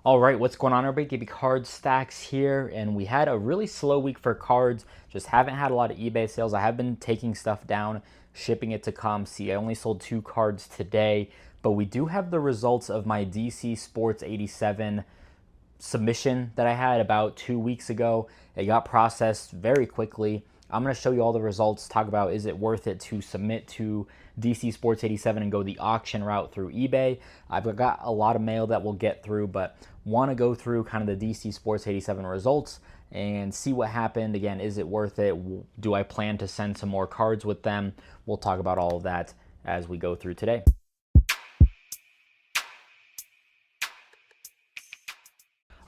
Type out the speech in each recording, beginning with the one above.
All right, what's going on, everybody? KB Card Stacks here, and we had a really slow week for cards. Just haven't had a lot of eBay sales. I have been taking stuff down, shipping it to ComC. I only sold 2 cards today, but we do have the results of my DC Sports 87 submission that I had about 2 weeks ago. It got processed very quickly. I'm going to show you all the results, talk about is it worth it to submit to DC Sports 87 and go the auction route through eBay. I've got a lot of mail that we'll get through, but want to go through kind of the DC Sports 87 results and see what happened. Again, is it worth it? Do I plan to send some more cards with them? We'll talk about all of that as we go through today.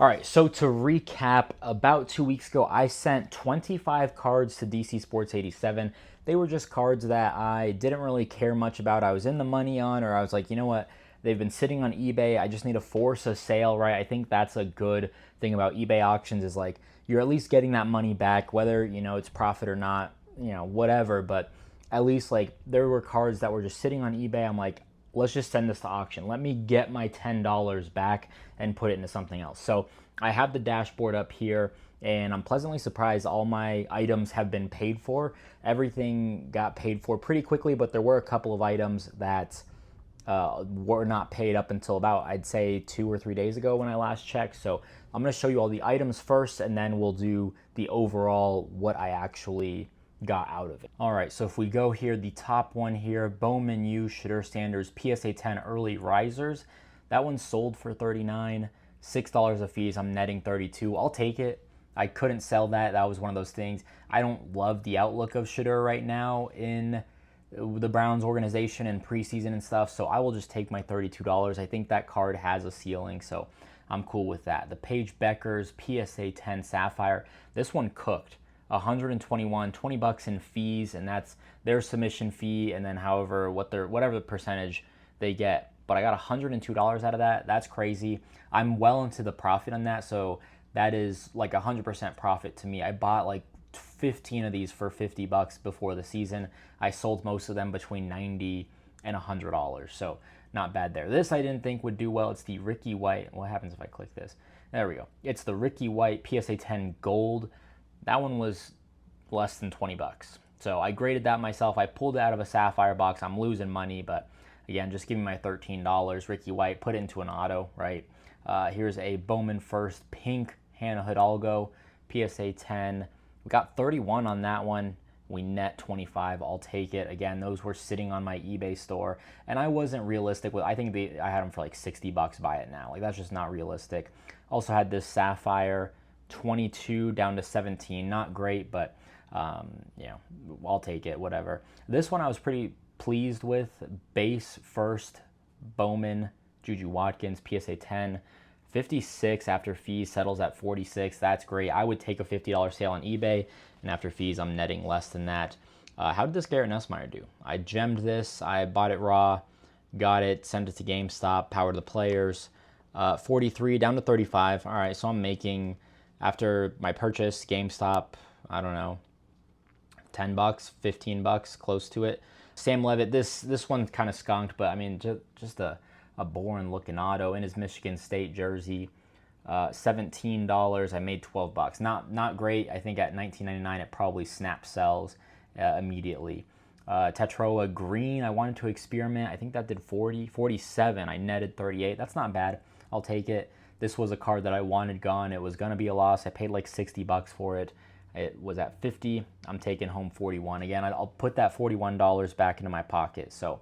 All right, so to recap, about 2 weeks ago, I sent 25 cards to DC Sports 87. They were just cards that I didn't really care much about. I was in the money on, or I was like, you know what? They've been sitting on eBay. I just need to force a sale, right? I think that's a good thing about eBay auctions is like you're at least getting that money back, whether, it's profit or not, whatever. But at least like there were cards that were just sitting on eBay. I'm like, let's just send this to auction. Let me get my $10 back and put it into something else. So I have the dashboard up here, and I'm pleasantly surprised all my items have been paid for. Everything got paid for pretty quickly, but there were a couple of items that were not paid up until about, I'd say, 2 or 3 days ago when I last checked. So I'm going to show you all the items first, and then we'll do the overall what I actually got out of it. All right, so if we go here, the top one here, Bowman U Shadur Sanders PSA 10 Early Risers. That one sold for $39, $6 of fees. I'm netting $32. I'll take it. I couldn't sell that. That was one of those things. I don't love the outlook of Shadur right now in the Browns organization and preseason and stuff, so I will just take my $32. I think that card has a ceiling, so I'm cool with that. The Paige Beckers PSA 10 Sapphire. This one cooked. 121, 20 bucks in fees, and that's their submission fee, and then whatever the percentage they get. But I got $102 out of that. That's crazy. I'm well into the profit on that, so that is like 100% profit to me. I bought like 15 of these for 50 bucks before the season. I sold most of them between $90 and $100, so not bad there. This I didn't think would do well. It's the Ricky White. What happens if I click this? There we go. It's the Ricky White PSA 10 Gold. That one was less than 20 bucks. So I graded that myself. I pulled it out of a Sapphire box. I'm losing money, but again, just give me my $13. Ricky White, put it into an auto, right? Here's a Bowman First Pink Hannah Hidalgo PSA 10. We got 31 on that one. We net 25. I'll take it. Again, those were sitting on my eBay store, and I wasn't realistic with. I think I had them for like 60 bucks. Buy it now. Like that's just not realistic. Also had this Sapphire 22 down to 17. Not great, but I'll take it. Whatever. This one I was pretty pleased with. Base First Bowman Juju Watkins PSA 10. 56 after fees, settles at 46. That's great. I would take a $50 sale on eBay, and after fees, I'm netting less than that. How did this Garrett Nussmeier do? I gemmed this. I bought it raw, got it, sent it to GameStop, power to the players. 43 down to 35. All right, so I'm making, after my purchase, GameStop, I don't know, 10 bucks, 15 bucks, close to it. Sam Levitt, this one kind of skunked, but I mean, just a boring looking auto in his Michigan State jersey. $17. I made 12 bucks. Not great. I think at $19.99 it probably snap sells immediately. Tetroa Green, I wanted to experiment. I think that did 47. I netted 38. That's not bad. I'll take it. This was a card that I wanted gone. It was going to be a loss. I paid like 60 bucks for it. It was at 50. I'm taking home 41. Again, I'll put that $41 back into my pocket. So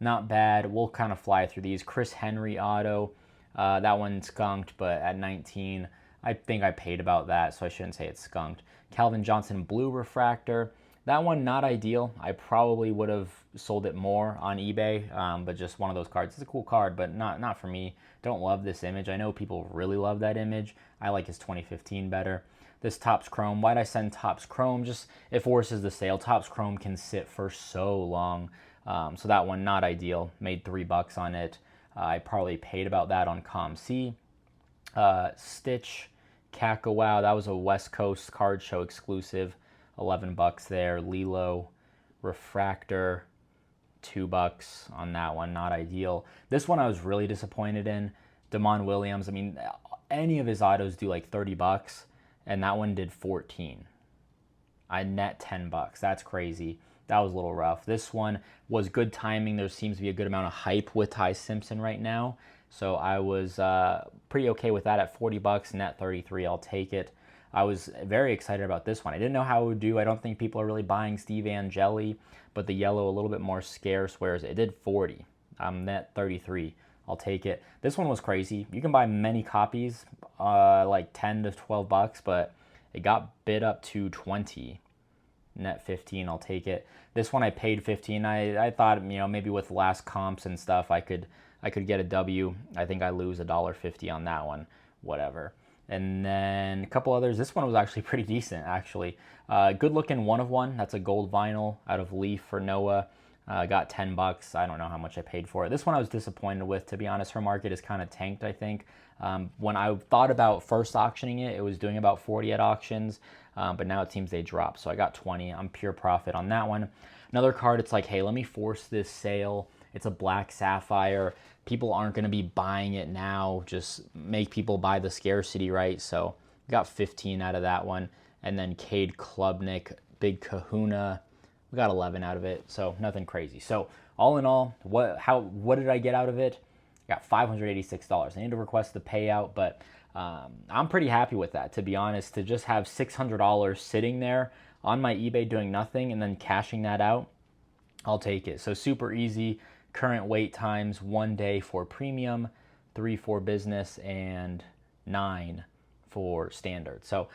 not bad. We'll kind of fly through these. Chris Henry auto. That one skunked, but at 19, I think I paid about that, so I shouldn't say it's skunked. Calvin Johnson Blue Refractor. That one, not ideal. I probably would have sold it more on eBay, but just one of those cards. It's a cool card, but not for me. Don't love this image. I know people really love that image. I like his 2015 better. This Topps Chrome. Why'd I send Topps Chrome? Just, it forces the sale. Topps Chrome can sit for so long. So that one, not ideal. Made 3 bucks on it. I probably paid about that on ComC. Stitch, Kakawau, that was a West Coast card show exclusive. 11 bucks there. Lilo, Refractor, 2 bucks on that one. Not ideal. This one I was really disappointed in. Damon Williams. I mean, any of his autos do like 30 bucks, and that one did 14. I net 10 bucks. That's crazy. That was a little rough. This one was good timing. There seems to be a good amount of hype with Ty Simpson right now. So I was pretty okay with that at 40 bucks, net 33. I'll take it. I was very excited about this one. I didn't know how it would do. I don't think people are really buying Steve Angeli, but the yellow a little bit more scarce, whereas it did 40. I'm net 33. I'll take it. This one was crazy. You can buy many copies, like 10 to 12 bucks, but it got bid up to 20. Net 15. I'll take it. This one I paid 15. I thought, you know, maybe with last comps and stuff, I could get a W. I think I lose $1.50 on that one. Whatever. And then a couple others. This one was actually pretty decent, actually. Good looking 1 of 1. That's a gold vinyl out of Leaf for Noah. Got 10 bucks. I don't know how much I paid for it. This one I was disappointed with, to be honest. Her market is kind of tanked, I think. When I thought about first auctioning it, it was doing about 40 at auctions, but now it seems they dropped. So I got 20. I'm pure profit on that one. Another card, it's like, hey, let me force this sale. It's a black sapphire. People aren't going to be buying it now. Just make people buy the scarcity, right? So got 15 out of that one. And then Cade Klubnik, Big Kahuna. We got 11 out of it, so nothing crazy. So all in all, what did I get out of it? I got $586. I need to request the payout, but I'm pretty happy with that, to be honest. To just have $600 sitting there on my eBay doing nothing and then cashing that out, I'll take it. So super easy. Current wait times, 1 day for premium, 3 for business, and 9 for standard. So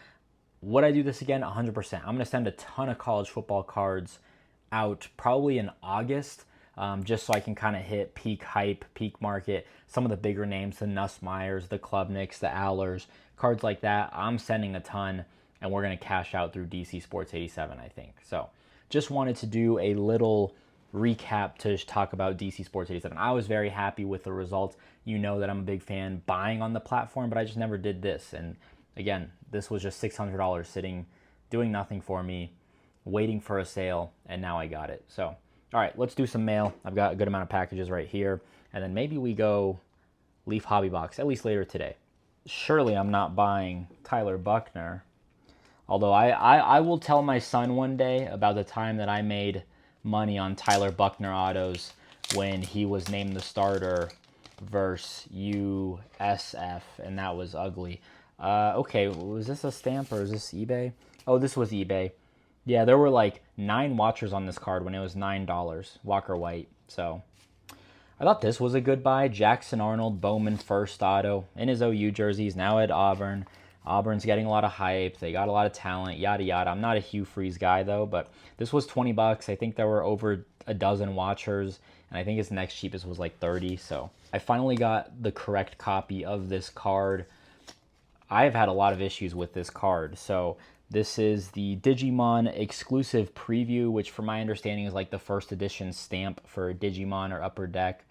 would I do this again? 100%. I'm going to send a ton of college football cards out probably in August, just so I can kind of hit peak hype, peak market. Some of the bigger names, the Nussmeyers, the Klubniks, the Allers, cards like that. I'm sending a ton, and we're going to cash out through DCSports87, I think. So just wanted to do a little recap to talk about DCSports87. I was very happy with the results. You know that I'm a big fan buying on the platform, but I just never did this. And again, this was just $600 sitting, doing nothing for me, waiting for a sale, and now I got it. So, all right, let's do some mail. I've got a good amount of packages right here, and then maybe we go Leaf Hobby Box, at least later today. Surely I'm not buying Tyler Buckner, although I will tell my son one day about the time that I made money on Tyler Buckner autos when he was named the starter versus USF, and that was ugly. Okay, was this a stamp or is this eBay? Oh, this was eBay. Yeah, there were like 9 watchers on this card when it was $9, Walker White. So I thought this was a good buy. Jackson Arnold, Bowman first auto in his OU jerseys, now at Auburn. Auburn's getting a lot of hype. They got a lot of talent, yada, yada. I'm not a Hugh Freeze guy, though, but this was 20 bucks. I think there were over a dozen watchers, and I think his next cheapest was like 30. So I finally got the correct copy of this card. I've had a lot of issues with this card. So this is the Digimon exclusive preview, which from my understanding is like the first edition stamp for Digimon or Upper Deck.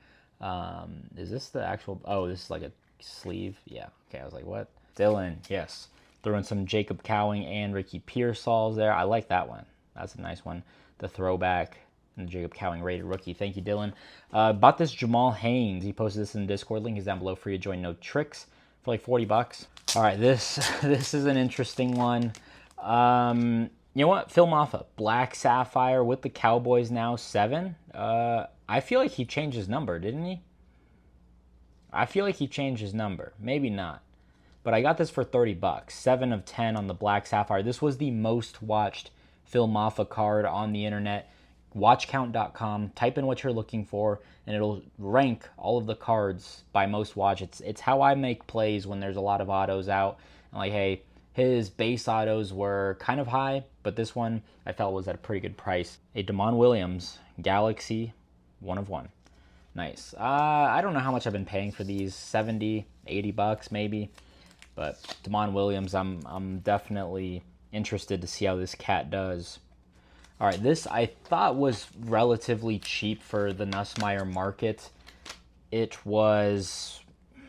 Is this the actual... Oh, this is like a sleeve. Yeah. Okay, I was like, what? Dylan, yes. Throwing some Jacob Cowing and Ricky Pearsalls there. I like that one. That's a nice one. The throwback and the Jacob Cowing rated rookie. Thank you, Dylan. Bought this Jamal Haynes. He posted this in the Discord. Link is down below for you to join. No tricks for like 40 bucks. All right, this is an interesting one. You know what? Phil Maffa, Black Sapphire with the Cowboys now, 7. I feel like he changed his number, didn't he? I feel like he changed his number. Maybe not. But I got this for 30 bucks. 7 of 10 on the Black Sapphire. This was the most watched Phil Maffa card on the internet. Watchcount.com. Type in what you're looking for, and it'll rank all of the cards by most watch. It's how I make plays when there's a lot of autos out. And like, hey, his base autos were kind of high, but this one I felt was at a pretty good price. A Damon Williams Galaxy 1 of 1. Nice. I don't know how much I've been paying for these. 70, 80 bucks maybe. But Damon Williams, I'm definitely interested to see how this cat does. All right, this I thought was relatively cheap for the Nussmeier market. It was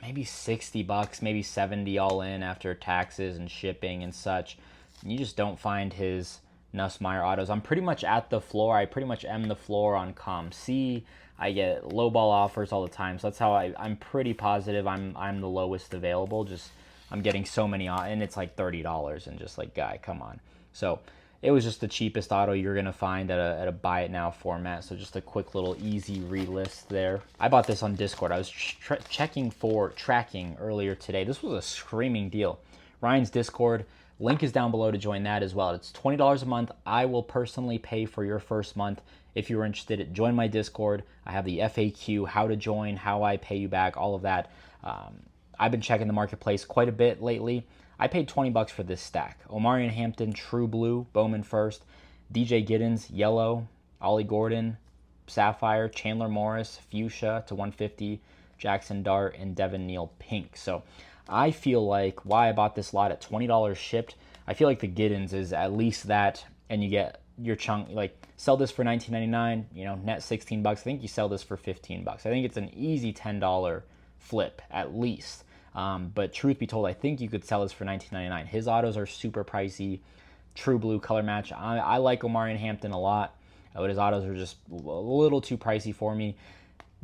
maybe 60 bucks, maybe 70 all in after taxes and shipping and such. And you just don't find his Nussmeier autos. I'm pretty much at the floor. I pretty much am the floor on ComC. I get lowball offers all the time, so that's how I'm pretty positive I'm the lowest available. Just I'm getting so many, and it's like $30, and just like, guy, come on. So it was just the cheapest auto you're going to find at a buy it now format. So just a quick little easy relist there. I bought this on Discord. I was checking for tracking earlier today. This was a screaming deal. Ryan's Discord, link is down below to join that as well. It's $20 a month. I will personally pay for your first month. If you're interested, join my Discord. I have the FAQ, how to join, how I pay you back, all of that. I've been checking the marketplace quite a bit lately. I paid 20 bucks for this stack. Omarion Hampton, True Blue, Bowman first, DJ Giddens, Yellow, Ollie Gordon, Sapphire, Chandler Morris, Fuchsia to 150, Jackson Dart, and Devin Neal Pink. So I feel like why I bought this lot at $20 shipped, I feel like the Giddens is at least that, and you get your chunk, like sell this for $19.99, you know, net 16 bucks. I think you sell this for 15 bucks. I think it's an easy $10 flip at least. But truth be told, I think you could sell this for $19.99. His autos are super pricey. True Blue color match. I like Omarion Hampton a lot, but his autos are just a little too pricey for me.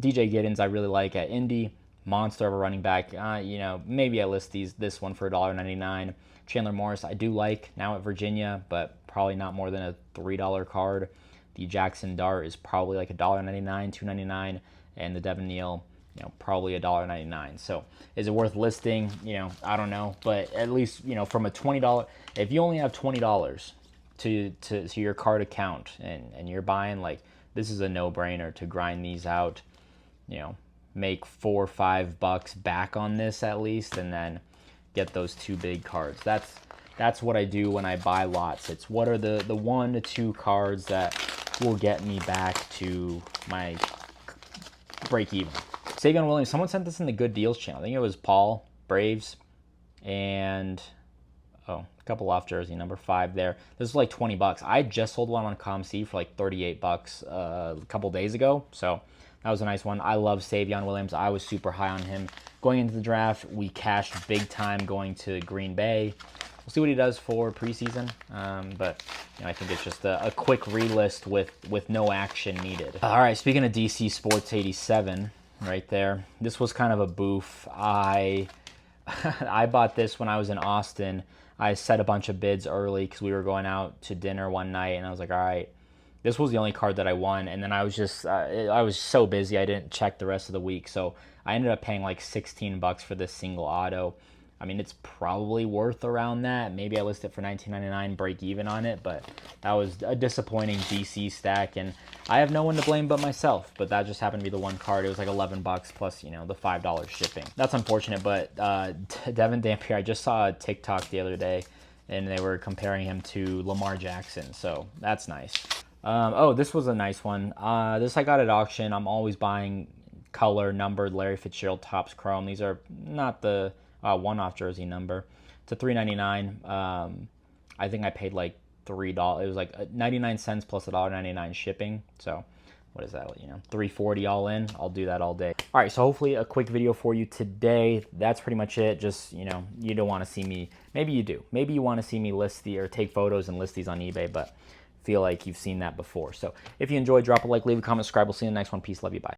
DJ Giddens I really like at Indy. Monster of a running back. You know, maybe I list this one for $1.99. Chandler Morris I do like now at Virginia, but probably not more than a $3 card. The Jackson Dart is probably like $1.99, $2.99, and the Devin Neal, you know, probably $1.99. So is it worth listing? You know, I don't know, but at least, you know, from a $20, if you only have $20 to your card account and you're buying, like, this is a no-brainer to grind these out, you know, make $4 or $5 back on this at least, and then get those two big cards. That's what I do when I buy lots. It's what are the 1 to 2 cards that will get me back to my break even. Savion Williams, someone sent this in the Good Deals channel. I think it was Paul, Braves, and a couple off jersey, number 5 there. This is like 20 bucks. I just sold one on ComC for like 38 bucks a couple days ago, so that was a nice one. I love Savion Williams. I was super high on him going into the draft. We cashed big time going to Green Bay. We'll see what he does for preseason, but you know, I think it's just a quick relist with no action needed. All right, speaking of DCSports87, right there, this was kind of a boof. I bought this when I was in Austin. I set a bunch of bids early because we were going out to dinner one night, and I was like, all right, this was the only card that I won, and then I was just, I was so busy, I didn't check the rest of the week, so I ended up paying like 16 bucks for this single auto. I mean, it's probably worth around that. Maybe I list it for $19.99, break even on it, but that was a disappointing DC stack, and I have no one to blame but myself, but that just happened to be the one card. It was like 11 bucks plus, you know, the $5 shipping. That's unfortunate, but Devin Dampier, I just saw a TikTok the other day, and they were comparing him to Lamar Jackson, so that's nice. Oh, this was a nice one. This I got at auction. I'm always buying color numbered Larry Fitzgerald Topps Chrome. These are not the one-off jersey number. It's a $3.99. I think I paid like $3. It was like 99 cents plus $1.99 shipping. So what is that? You know, $3.40 all in. I'll do that all day. All right, so hopefully a quick video for you today. That's pretty much it. Just, you know, you don't want to see me. Maybe you do. Maybe you want to see me list or take photos and list these on eBay, but feel like you've seen that before. So if you enjoyed, drop a like, leave a comment, subscribe. We'll see you in the next one. Peace, love you, bye.